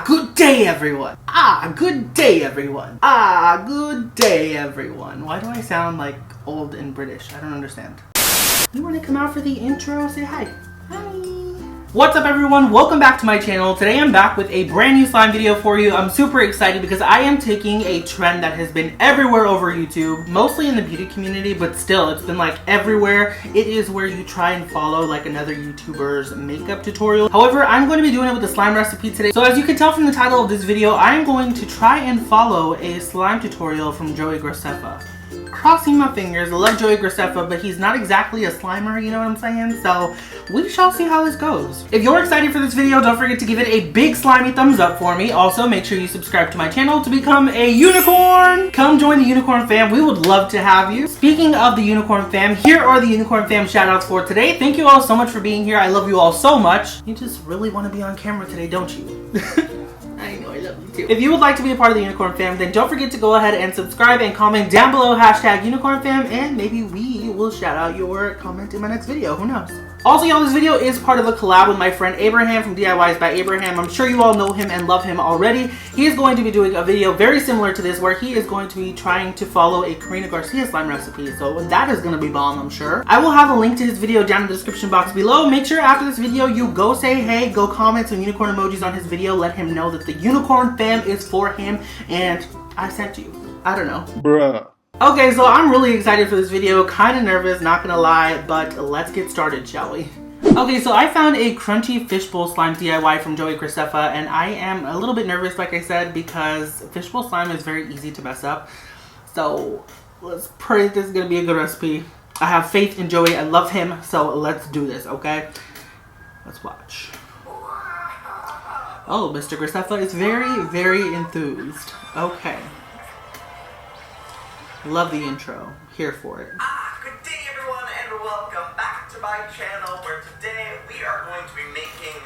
Good day everyone. Good day everyone. Good day everyone. Why do I sound like old and British? I don't understand. You want to come out for the intro? Say hi. Hi. What's up everyone? Welcome back to my channel. Today I'm back with a brand new slime video for you. I'm super excited because I am taking a trend that has been everywhere over YouTube, mostly in the beauty community, but still it's been like everywhere. It is where you try and follow like another YouTuber's makeup tutorial. However, I'm going to be doing it with a slime recipe today. So as you can tell from the title of this video, I am going to try and follow a slime tutorial from Graceffa. Crossing my fingers. I love Graceffa, but he's not exactly a slimer, you know what I'm saying? So we shall see how this goes. If you're excited for this video, don't forget to give it a big slimy thumbs up for me. Also, make sure you subscribe to my channel to become a unicorn. Come join the Unicorn fam. We would love to have you. Speaking of the Unicorn fam, here are the Unicorn fam shoutouts for today. Thank you all so much for being here. I love you all so much. You just really want to be on camera today, don't you? I know, I love you too. If you would like to be a part of the Unicorn fam, then don't forget to go ahead and subscribe and comment down below #Unicorn fam, and maybe we will shout out your comment in my next video. Who knows? Also, y'all, this video is part of a collab with my friend Abraham from DIYs by Abraham. I'm sure you all know him and love him already. He is going to be doing a video very similar to this where he is going to be trying to follow a Karina Garcia slime recipe. So that is going to be bomb, I'm sure. I will have a link to his video down in the description box below. Make sure after this video you go say hey, go comment some unicorn emojis on his video. Let him know that the Unicorn fam is for him and I sent you. I don't know. Bruh. Okay, so I'm really excited for this video, kind of nervous, not gonna lie, but let's get started, shall we? Okay, so I found a crunchy fishbowl slime DIY from Graceffa, and I am a little bit nervous, like I said, because fishbowl slime is very easy to mess up. So let's pray this is gonna be a good recipe. I have faith in Joey, I love him, so let's do this, okay? Let's watch. Oh, Mr. Graceffa is very, very enthused. Okay. Love the intro. Here for it. Good day everyone and welcome back to my channel where today we are going to be making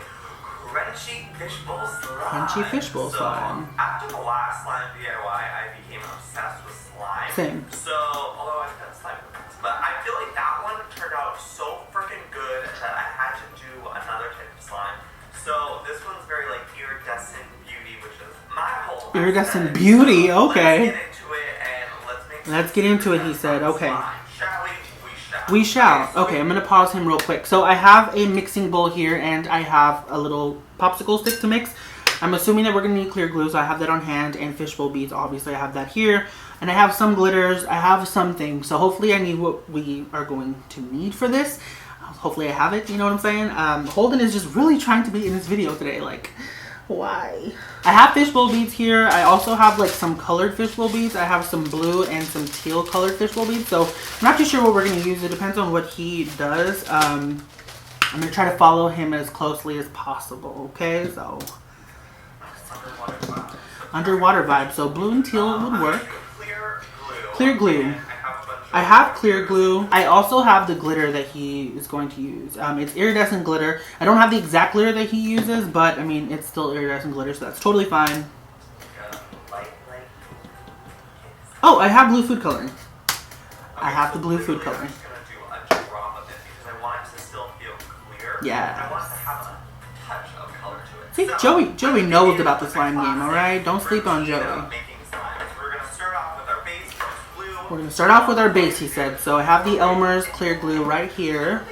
crunchy fishbowl slime. Crunchy fishbowl slime. After the last slime DIY, I became obsessed with slime. Same. So, although I've done slime before, but I feel like that one turned out so freaking good that I had to do another type of slime. So this one's very like iridescent beauty, which is my whole iridescent beauty, so okay. Let's get into it, he said. Okay. Shall we? We shall. Okay, I'm going to pause him real quick. So I have a mixing bowl here and I have a little popsicle stick to mix. I'm assuming that we're going to need clear glue, so I have that on hand, and fishbowl beads, obviously I have that here. And I have some glitters, I have some things. So hopefully I need what we are going to need for this. Hopefully I have it, you know what I'm saying? Holden is just really trying to be in this video today, like... Why? I have fishbowl beads here. I also have like some colored fishbowl beads. I have some blue and some teal colored fishbowl beads. So I'm not too sure what we're going to use. It depends on what he does. I'm going to try to follow him as closely as possible. Okay, so underwater vibe. So blue and teal would work. Clear glue. I have clear glue. I also have the glitter that he is going to use. It's iridescent glitter. I don't have the exact glitter that he uses, but I mean, it's still iridescent glitter, so that's totally fine. Oh, I have blue food coloring. I have the blue food coloring. Yeah. See, Joey knows about the slime game, alright? Don't sleep on Joey. We're going to start off with our base, he said. So I have the Elmer's clear glue right here.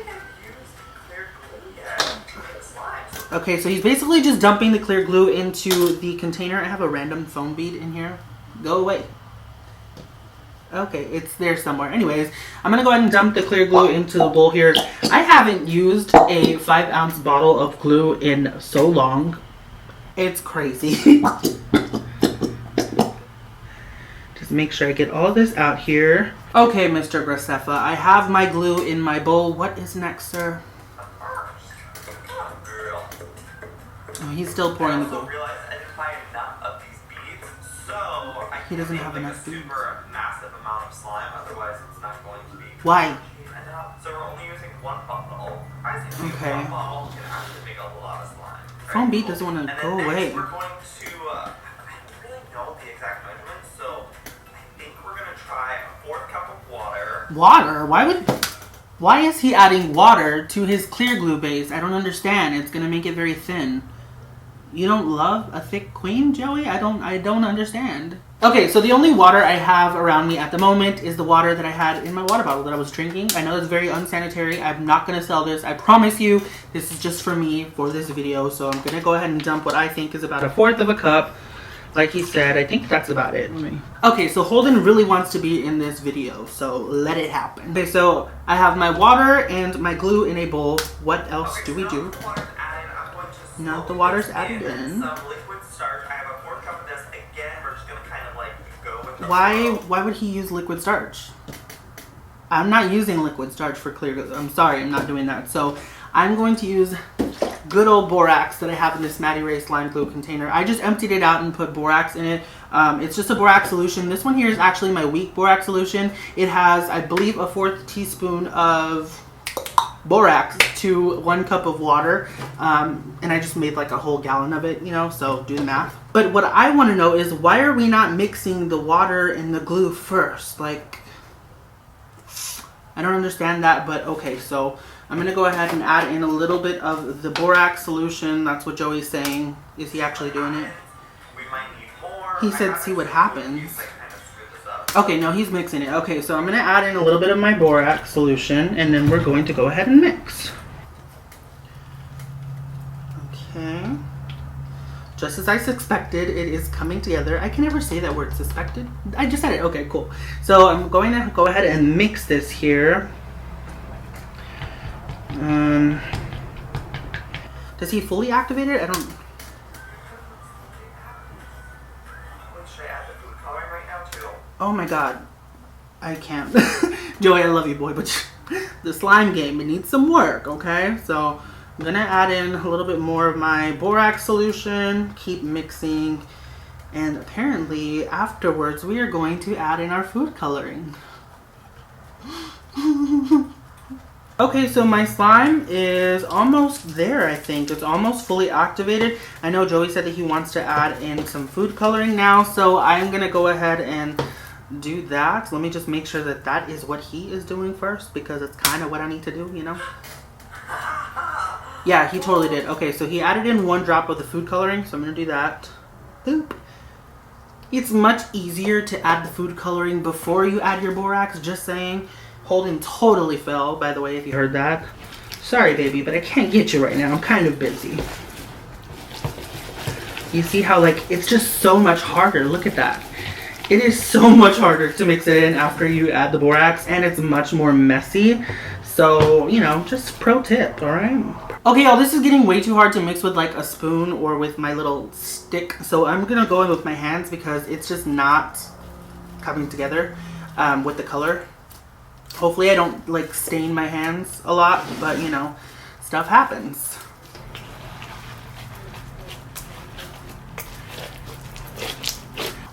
Okay, so he's basically just dumping the clear glue into the container. I have a random foam bead in here. Go away. Okay, it's there somewhere. Anyways, I'm going to go ahead and dump the clear glue into the bowl here. I haven't used a 5-ounce bottle of glue in so long. It's crazy. Make sure I get all this out here. Okay, Mr. Graceffa, I have my glue in my bowl. What is next, sir? Oh, he's still pouring the glue. He doesn't have enough beads. Why? So we're only using one bottle. Okay. Foam bead doesn't want to go away. We're going to, I don't really know the exact measurements, so I think we're going to try a 4th cup of water. Water? Why is he adding water to his clear glue base? I don't understand. It's going to make it very thin. You don't love a thick queen, Joey? I don't understand. Okay, so the only water I have around me at the moment is the water that I had in my water bottle that I was drinking. I know it's very unsanitary. I'm not going to sell this. I promise you, this is just for me for this video. So I'm going to go ahead and dump what I think is about 1/4 of a cup. Like he said, I think that's about it. Okay, so Holden really wants to be in this video, so let it happen. Okay, so I have my water and my glue in a bowl. What else do we do? Now the water's added in. Some liquid starch. I have a 4th cup of this. Again, we're just gonna kind of like go with the Why would he use liquid starch? I'm not using liquid starch for clear. I'm sorry, I'm not doing that. So I'm going to use good old borax that I have in this Matty Ray slime glue container. I just emptied it out and put borax in it. It's just a borax solution. This one here is actually my weak borax solution. It has, I believe, a 1/4 teaspoon of borax to 1 cup of water, and I just made like a whole gallon of it, you know, so do the math. But what I want to know is, why are we not mixing the water and the glue first? Like, I don't understand that, but okay, so I'm gonna go ahead and add in a little bit of the borax solution. That's what Joey's saying. Is he actually doing it? We might need more. He said see what happens. Okay, no, he's mixing it. Okay, so I'm going to add in a little bit of my borax solution, and then we're going to go ahead and mix. Okay. Just as I suspected, it is coming together. I can never say that word, suspected. I just said it. Okay, cool. So I'm going to go ahead and mix this here. Does he fully activate it? I don't... Oh my god, I can't. Joey, I love you, boy, but the slime game, it needs some work, okay? So I'm gonna add in a little bit more of my borax solution, keep mixing, and apparently afterwards we are going to add in our food coloring. Okay, so my slime is almost there, I think. It's almost fully activated. I know Joey said that he wants to add in some food coloring now, so I'm gonna go ahead and do that. Let me just make sure that that is what he is doing first, because it's kind of what I need to do, you know? Yeah, he totally did. Okay, so he added in 1 drop of the food coloring, so I'm gonna do that. Boop. It's much easier to add the food coloring before you add your borax, just saying. Holden totally fell, by the way, if you heard that. Sorry, baby, but I can't get you right now. I'm kind of busy. You see how, like, it's just so much harder. Look at that. It is so much harder to mix it in after you add the borax, and it's much more messy. So, you know, just pro tip, alright? Okay, y'all, this is getting way too hard to mix with, like, a spoon or with my little stick. So I'm gonna go in with my hands because it's just not coming together with the color. Hopefully I don't, like, stain my hands a lot, but, you know, stuff happens.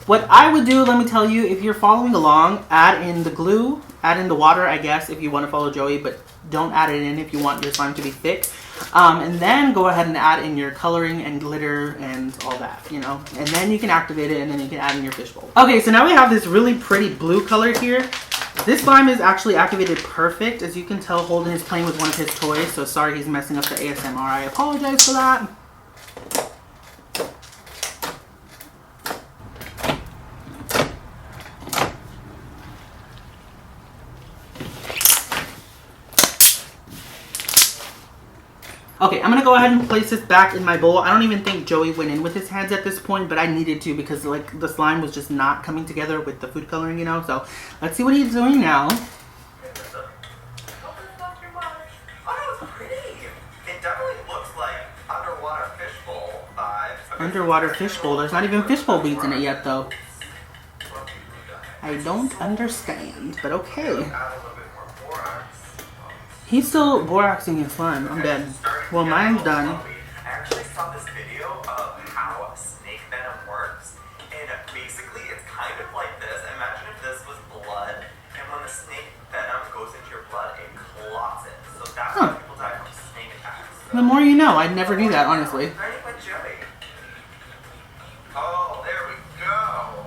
What I would do, let me tell you, if you're following along, add in the glue, add in the water, I guess, if you want to follow Joey, but don't add it in if you want your slime to be thick. And then go ahead and add in your coloring and glitter and all that, you know. And then you can activate it, and then you can add in your fishbowl. Okay, so now we have this really pretty blue color here. This slime is actually activated perfect. As you can tell, Holden is playing with one of his toys, so sorry he's messing up the ASMR. I apologize for that. Okay, I'm gonna go ahead and place this back in my bowl. I don't even think Joey went in with his hands at this point, but I needed to because, like, the slime was just not coming together with the food coloring, you know? So let's see what he's doing now. Oh, it's pretty. It definitely looks like underwater fishbowl vibes. Underwater fishbowl? There's not even fishbowl beads in it yet, though. I don't understand, but okay. He's still boraxing his slime. I'm dead. Well, mine's done. I actually saw this video of how snake venom works, and basically it's kind of like this. Imagine if this was blood, and when the snake venom goes into your blood, it clots it. So that's why people die from snake attacks. So. The more you know. I never knew that, honestly. Ready with Joey. Oh, there we go.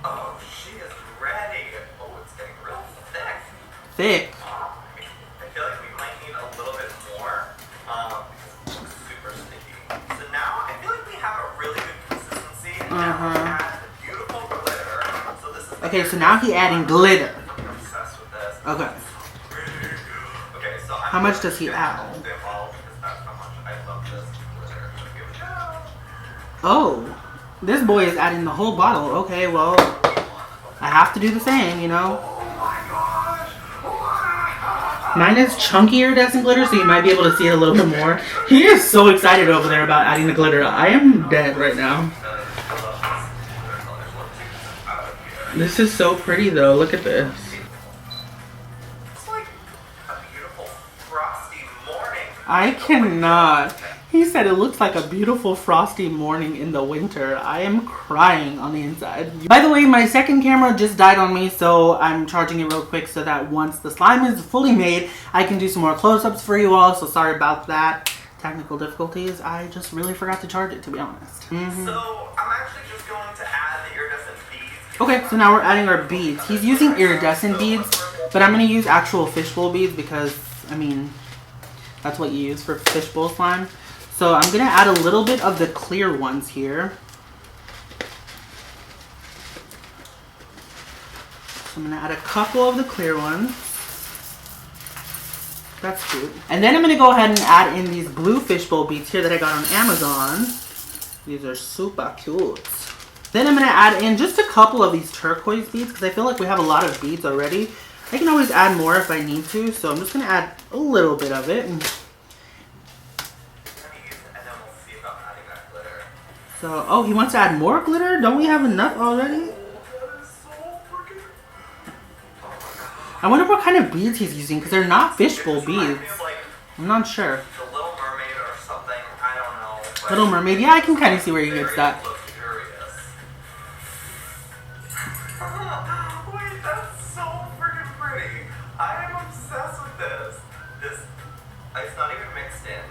Oh, she is ready. Oh, it's getting real thick. Thick. Okay, so now he's adding glitter. I'm obsessed with this. Okay. Okay, so How much does he add? Oh, this boy is adding the whole bottle. Okay, well, I have to do the same, you know. Mine is chunky iridescent glitter, so you might be able to see it a little bit more. He is so excited over there about adding the glitter. I am dead right now. This is so pretty though. Look at this. It's like a beautiful frosty morning. I cannot. He said it looks like a beautiful frosty morning in the winter. I am crying on the inside. By the way, my second camera just died on me, so I'm charging it real quick so that once the slime is fully made, I can do some more close-ups for you all. So sorry about that. Technical difficulties. I just really forgot to charge it, to be honest. So I'm actually just going to add the iridescent beads. Okay, so now we're adding our beads. He's using iridescent beads, but I'm going to use actual fishbowl beads because, I mean, that's what you use for fishbowl slime. So I'm going to add a little bit of the clear ones here. So I'm going to add a couple of the clear ones. That's cute. And then I'm going to go ahead and add in these blue fishbowl beads here that I got on Amazon. These are super cute. Then I'm going to add in just a couple of these turquoise beads because I feel like we have a lot of beads already. I can always add more if I need to. So I'm just going to add a little bit of it. So, oh, he wants to add more glitter? Don't we have enough already? I wonder what kind of beads he's using because they're not fishbowl beads. I'm not sure. The Little Mermaid or something, I don't know. Little Mermaid, yeah, I can kind of see where he gets that. Wait, that's so freaking pretty. I am obsessed with this. It's not even mixed in,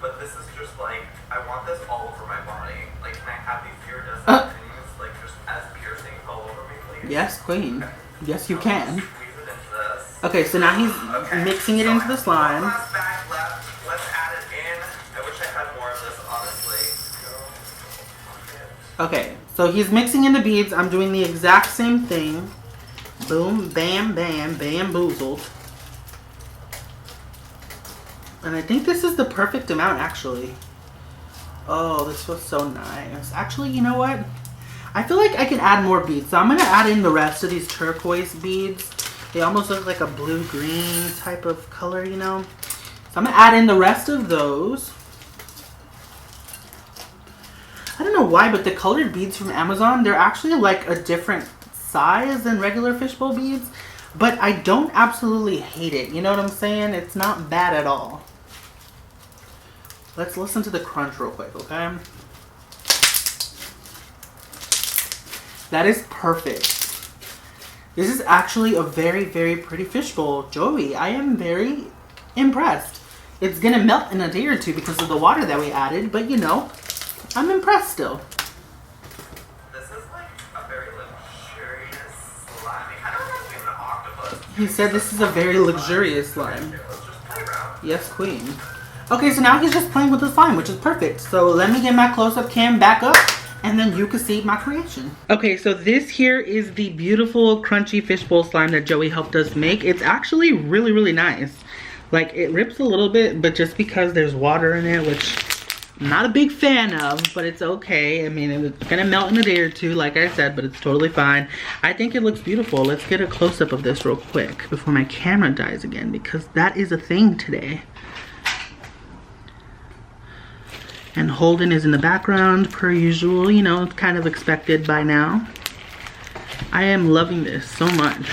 but this is just like, I want this all over my body. Like, can I have these iridescent things, like, just as piercings all over me, please? Yes, queen. Yes, you can. Squeeze it into this. Okay, so now he's mixing it into the slime. Last bag left. Let's add it in. I wish I had more of this, honestly. Okay, so he's mixing in the beads. I'm doing the exact same thing. Boom, bam, bam, bamboozled. And I think this is the perfect amount, actually. Oh, this feels so nice. Actually, you know what? I feel like I can add more beads. So I'm going to add in the rest of these turquoise beads. They almost look like a blue-green type of color, you know? So I'm going to add in the rest of those. I don't know why, but the colored beads from Amazon, they're actually like a different size than regular fishbowl beads. But I don't absolutely hate it. You know what I'm saying? It's not bad at all. Let's listen to the crunch real quick, okay? That is perfect. This is actually a very, very pretty fishbowl. Joey, I am very impressed. It's gonna melt in a day or two because of the water that we added, but you know, I'm impressed still. This is like a very luxurious slime. I don't know if it's an octopus. He said this is a very luxurious slime. Let's just play around. Yes, queen. Okay, so now he's just playing with the slime, which is perfect. So let me get my close-up cam back up, and then you can see my creation. Okay, so this here is the beautiful crunchy fishbowl slime that Joey helped us make. It's actually really, really nice. Like, it rips a little bit, but just because there's water in it, which I'm not a big fan of, but it's okay. I mean, it's gonna melt in a day or two, like I said, but it's totally fine. I think it looks beautiful. Let's get a close-up of this real quick before my camera dies again, because that is a thing today. And Holden is in the background, per usual, you know, kind of expected by now. I am loving this so much.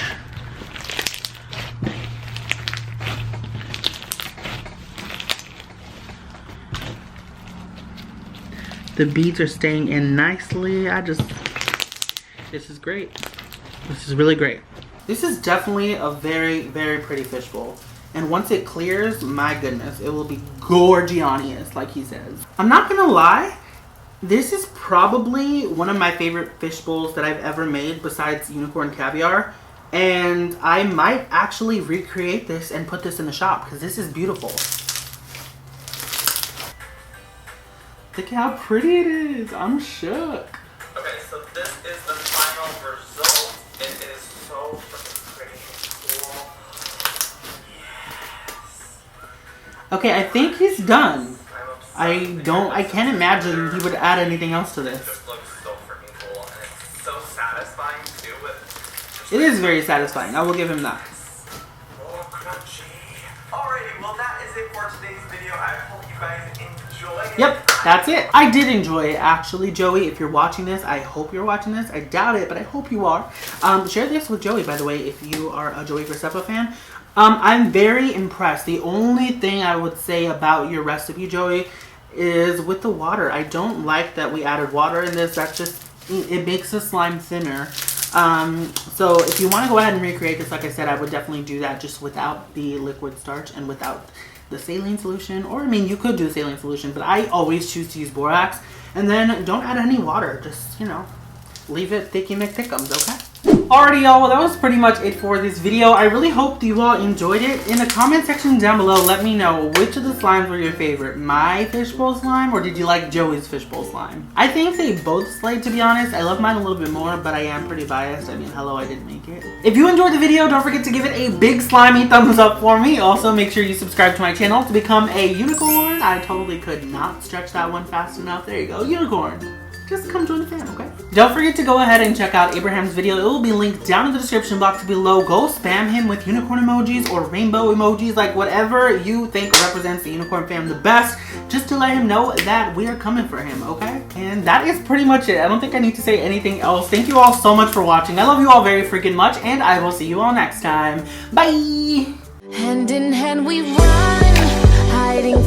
The beads are staying in nicely. This is great. This is really great. This is definitely a very, very pretty fishbowl. And once it clears, my goodness, it will be gorgionious, like he says. I'm not gonna lie, this is probably one of my favorite fish bowls that I've ever made besides Uniicorn Caviar. And I might actually recreate this and put this in the shop because this is beautiful. Look how pretty it is. I'm shook. Okay, so this is the final result. It is Okay, I think he's done. I can't imagine he would add anything else to this. It just looks so freaking cool, and it's so satisfying too. It is very satisfying. I will give him that. Oh, crunchy. Alrighty, well that is it for today's video. I hope you guys enjoyed it. Yep, that's it. I did enjoy it, actually, Joey. If you're watching this, I hope you're watching this. I doubt it, but I hope you are. Share this with Joey, by the way, if you are a Joey Graceffa fan. I'm very impressed. The only thing I would say about your recipe, Joey, is with the water. I don't like that we added water in this. That's just, it makes the slime thinner. So if you want to go ahead and recreate this, like I said, I would definitely do that just without the liquid starch and without the saline solution. Or, I mean, you could do the saline solution, but I always choose to use borax. And then don't add any water. Just, you know, leave it thicky McThickums, okay? Alrighty, y'all, well, that was pretty much it for this video. I really hope you all enjoyed it. In the comment section down below, let me know which of the slimes were your favorite. My fishbowl slime, or did you like Joey's fishbowl slime? I think they both slayed, to be honest. I love mine a little bit more, but I am pretty biased. I mean, hello, I did make it. If you enjoyed the video, don't forget to give it a big slimy thumbs up for me. Also, make sure you subscribe to my channel to become a unicorn. I totally could not stretch that one fast enough. There you go, unicorn. Just come join the fam, okay? Don't forget to go ahead and check out Abraham's video. It will be linked down in the description box below. Go spam him with unicorn emojis or rainbow emojis, like whatever you think represents the unicorn fam the best, just to let him know that we are coming for him, okay? And that is pretty much it. I don't think I need to say anything else. Thank you all so much for watching. I love you all very freaking much, and I will see you all next time. Bye! Hand in hand we run, hiding